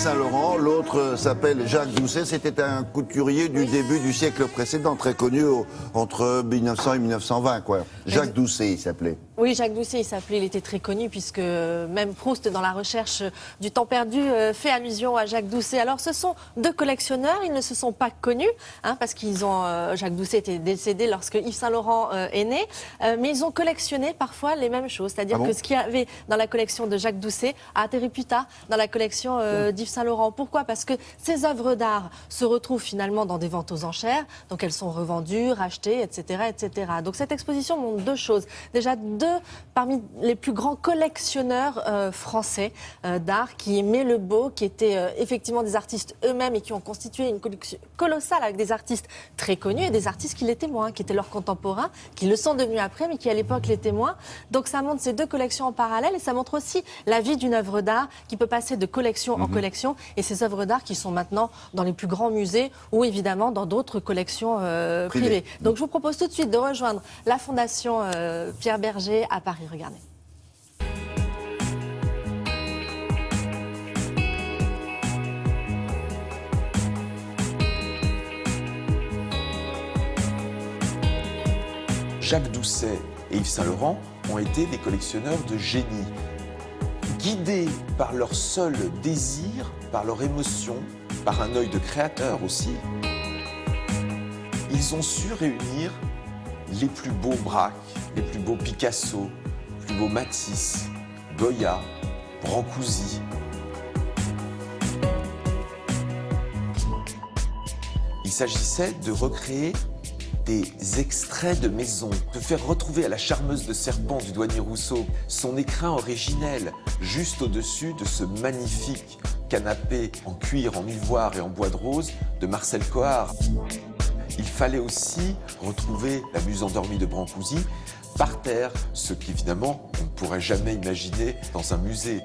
Saint-Laurent, l'autre s'appelle Jacques Doucet. C'était un couturier du début du siècle précédent, très connu entre 1900 et 1920, quoi. Jacques Doucet, il s'appelait. Oui, Jacques Doucet, il était très connu puisque même Proust, dans la recherche du temps perdu, fait allusion à Jacques Doucet. Alors, ce sont deux collectionneurs, ils ne se sont pas connus, parce qu'ils ont Jacques Doucet était décédé lorsque Yves Saint-Laurent est né, mais ils ont collectionné parfois les mêmes choses, c'est-à-dire que ce qu'il y avait dans la collection de Jacques Doucet a atterri plus tard dans la collection d'Yves Saint-Laurent. Pourquoi? Parce que ces œuvres d'art se retrouvent finalement dans des ventes aux enchères, donc elles sont revendues, rachetées, etc., etc. Donc cette exposition montre deux choses. Déjà, parmi les plus grands collectionneurs français d'art qui aimaient le beau, qui étaient effectivement des artistes eux-mêmes et qui ont constitué une collection colossale avec des artistes très connus et des artistes qui l'étaient moins, qui étaient leurs contemporains, qui le sont devenus après, mais qui à l'époque l'étaient moins. Donc ça montre ces deux collections en parallèle et ça montre aussi la vie d'une œuvre d'art qui peut passer de collection en collection et ces œuvres d'art qui sont maintenant dans les plus grands musées ou évidemment dans d'autres collections privées. Donc je vous propose tout de suite de rejoindre la Fondation Pierre Bergé à Paris. Regardez. Jacques Doucet et Yves Saint-Laurent ont été des collectionneurs de génie. Guidés par leur seul désir, par leur émotion, par un œil de créateur aussi, ils ont su réunir les plus beaux Braque, les plus beaux Picasso, les plus beaux Matisse, Goya, Brancusi. Il s'agissait de recréer des extraits de maison, de faire retrouver à la charmeuse de Serpent du douanier Rousseau son écrin originel, juste au-dessus de ce magnifique canapé en cuir, en ivoire et en bois de rose de Marcel Coard. Il fallait aussi retrouver la muse endormie de Brancusi par terre, ce qu'évidemment on ne pourrait jamais imaginer dans un musée.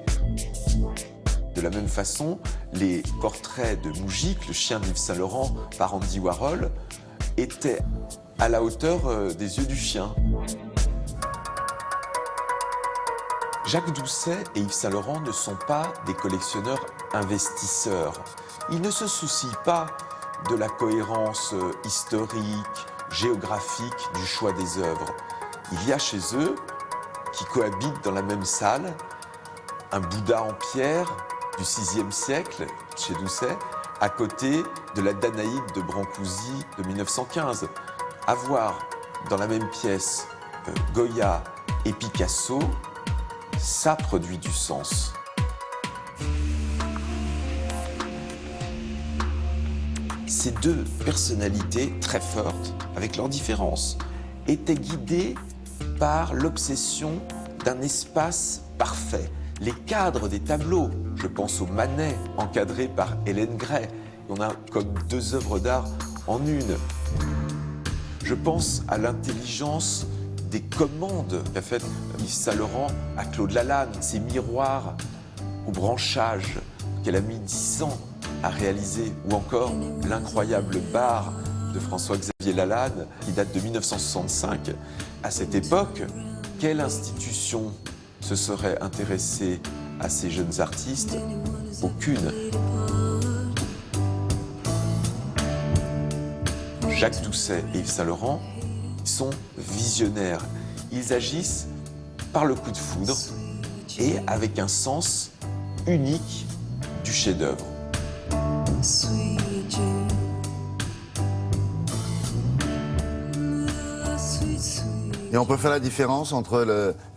De la même façon, les portraits de Moujik, le chien d'Yves Saint-Laurent par Andy Warhol, étaient à la hauteur des yeux du chien. Jacques Doucet et Yves Saint-Laurent ne sont pas des collectionneurs investisseurs. Ils ne se soucient pas de la cohérence historique, géographique du choix des œuvres. Il y a chez eux, qui cohabitent dans la même salle, un Bouddha en pierre du VIe siècle, chez Doucet, à côté de la Danaïde de Brancusi de 1915. Avoir dans la même pièce Goya et Picasso, ça produit du sens. Ces deux personnalités très fortes, avec leurs différences, étaient guidées par l'obsession d'un espace parfait. Les cadres des tableaux, je pense au Manet, encadré par Hélène Gray, on a comme deux œuvres d'art en une. Je pense à l'intelligence des commandes qu'a faites Yves Saint-Laurent à Claude Lalanne, ces miroirs au branchage qu'elle a mis 10 ans à réaliser, ou encore l'incroyable bar de François-Xavier Lalanne qui date de 1965. À cette époque, quelle institution se serait intéressée à ces jeunes artistes? Aucune. Jacques Doucet et Yves Saint-Laurent sont visionnaires. Ils agissent par le coup de foudre et avec un sens unique du chef-d'œuvre. Et on peut faire la différence entre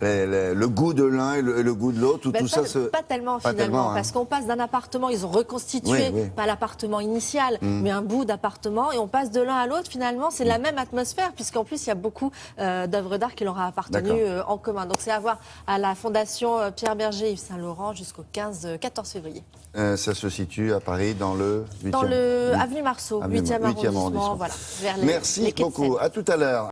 le goût de l'un et le goût de l'autre, ou tout ça se... Pas tellement finalement, parce qu'on passe d'un appartement, ils ont reconstitué, pas l'appartement initial, mais un bout d'appartement, et on passe de l'un à l'autre, finalement, c'est la même atmosphère, puisqu'en plus, il y a beaucoup d'œuvres d'art qui leur a appartenu en commun. Donc c'est à voir à la Fondation Pierre Bergé Yves Saint-Laurent jusqu'au 14 février. Ça se situe à Paris, dans le 8e... Dans le avenue Marceau, 8e arrondissement, voilà. Merci beaucoup, à tout à l'heure.